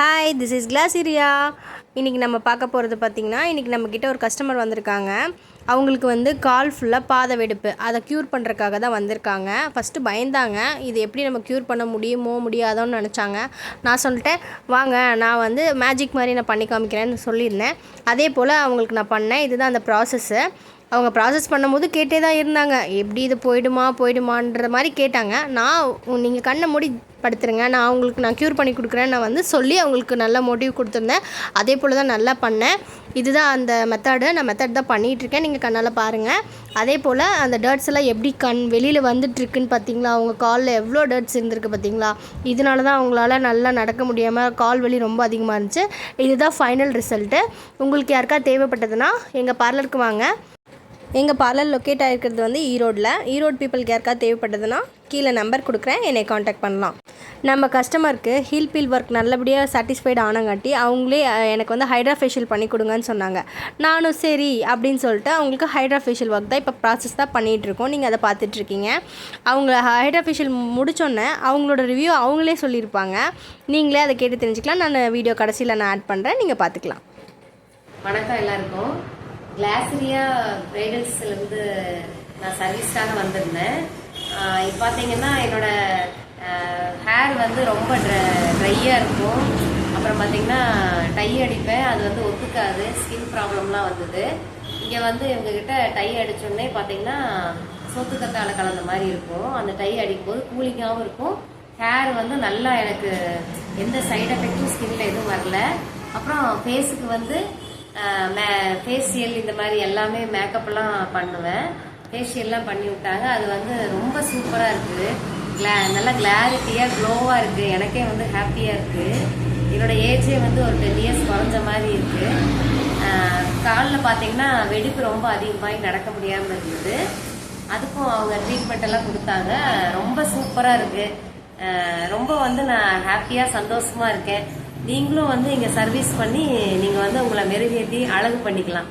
Hi, this is கிளாசிரியா. இன்றைக்கி நம்ம பார்க்க போகிறது பார்த்திங்கன்னா, இன்றைக்கி நம்மக்கிட்ட ஒரு கஸ்டமர் வந்திருக்காங்க. அவங்களுக்கு வந்து கால் ஃபுல்லாக பாத வெடிப்பு, அதை க்யூர் பண்ணுறதுக்காக தான் வந்திருக்காங்க. ஃபஸ்ட்டு பயந்தாங்க, இது எப்படி நம்ம க்யூர் பண்ண முடியுமோ முடியாதோன்னு நினச்சாங்க. நான் சொல்லிட்டேன், வாங்க நான் வந்து மேஜிக் மாதிரி நான் பண்ணி காமிக்கிறேன்னு சொல்லியிருந்தேன். அதே போல் அவங்களுக்கு நான் பண்ணேன். இதுதான் அந்த ப்ராசஸ்ஸு. அவங்க ப்ராசஸ் பண்ணும்போது கேட்டே தான் இருந்தாங்க, எப்படி இது போயிடுமான்ற மாதிரி கேட்டாங்க. நீங்கள் கண்ணை மூடி படுத்துருங்க, நான் க்யூர் பண்ணி கொடுக்குறேன் நான் வந்து சொல்லி அவங்களுக்கு நல்ல மோட்டிவ் கொடுத்துருந்தேன். அதே போல் தான் நல்லா பண்ணேன். இதுதான் அந்த நான் மெத்தட் தான் பண்ணிகிட்ருக்கேன். நீங்கள் கண்ணால் பாருங்கள். அதே போல் அந்த டர்ட்ஸ் எல்லாம் எப்படி வெளியில் வந்துட்டுருக்குன்னு பார்த்தீங்களா? அவங்க காலில் எவ்வளோ டர்ட்ஸ் இருந்திருக்கு பார்த்தீங்களா? இதனால தான் அவங்களால நல்லா நடக்க முடியாமல் கால் வலி ரொம்ப அதிகமாக இருந்துச்சு. இதுதான் ஃபைனல் ரிசல்ட்டு. உங்களுக்கு யாருக்கா தேவைப்பட்டதுன்னா எங்கள் பார்லருக்கு வாங்க. எங்கள் பார்லர் லொக்கேட் ஆகிருக்கிறது வந்து ஈரோடு பீப்புளுக்கு யாருக்கா தேவைப்பட்டதுன்னா கீழே நம்பர் கொடுக்குறேன், என்னை காண்டாக்ட் பண்ணலாம். நம்ம கஸ்டமருக்கு ஹீல் பீல் ஒர்க் நல்லபடியாக சாட்டிஸ்ஃபைடு ஆனங்காட்டி அவங்களே எனக்கு வந்து ஹைட்ரா ஃபேஷியல் பண்ணி கொடுங்கன்னு சொன்னாங்க. நானும் சரி அப்படின்னு சொல்லிட்டு அவங்களுக்கு ஹைட்ரா ஃபேஷியல் ஒர்க் தான் இப்போ ப்ராசஸ் தான் பண்ணிகிட்ருக்கோம். நீங்கள் அதை பார்த்துட்ருக்கீங்க. அவங்க ஹைட்ரா ஃபேஷியல் முடித்தோன்னே அவங்களோட ரிவ்யூ அவங்களே சொல்லியிருப்பாங்க. நீங்களே அதை கேட்டு தெரிஞ்சுக்கலாம். நான் வீடியோ கடைசியில் நான் ஆட் பண்ணுறேன், நீங்கள் பார்த்துக்கலாம். வணக்கம் எல்லாருக்கும். கிளாசிரியா பிரைடல்ஸ்லேருந்து நான் சர்வீஸ்க்காக வந்திருந்தேன். இப்போ பார்த்தீங்கன்னா என்னோட ஹேர் வந்து ரொம்ப ட்ரையாக இருக்கும். அப்புறம் பார்த்தீங்கன்னா டை அடிப்பேன், அது வந்து ஒத்துக்காது, ஸ்கின் ப்ராப்ளம்லாம் வந்தது. இங்கே வந்து இவங்ககிட்ட டை அடித்தோடனே பார்த்தீங்கன்னா சோத்துக்கத்தால் கலந்த மாதிரி இருக்கும். அந்த டை அடிக்கும்போது கூலிங்காகவும் இருக்கும். ஹேர் வந்து நல்லா எனக்கு எந்த சைடு எஃபெக்டும் ஸ்கின்ல எதுவும் வரல. அப்புறம் ஃபேஸுக்கு வந்து ஃபேஷியல் இந்த மாதிரி எல்லாமே மேக்கப்லாம் பண்ணுவேன். ஃபேஷியல்லாம் பண்ணி விட்டாங்க. அது வந்து ரொம்ப சூப்பராக இருக்குது. நல்லா கிளாரிட்டியாக க்ளோவாக இருக்குது. எனக்கே வந்து ஹாப்பியாக இருக்குது. என்னோட ஏஜே வந்து ஒரு 10 இயர்ஸ் குறைஞ்ச மாதிரி இருக்குது. காலில் பார்த்தீங்கன்னா வெடிப்பு ரொம்ப அதிகமாகி நடக்க முடியாமல் இருந்தது. அதுக்கும் அவங்க ட்ரீட்மெண்ட் எல்லாம் கொடுத்தாங்க. ரொம்ப சூப்பராக இருக்குது. ரொம்ப வந்து நான் ஹாப்பியாக சந்தோஷமாக இருக்கேன். நீங்களும் வந்து இங்கே சர்வீஸ் பண்ணி நீங்கள் வந்து உங்களை மெருகேற்றி அழகு பண்ணிக்கலாம்.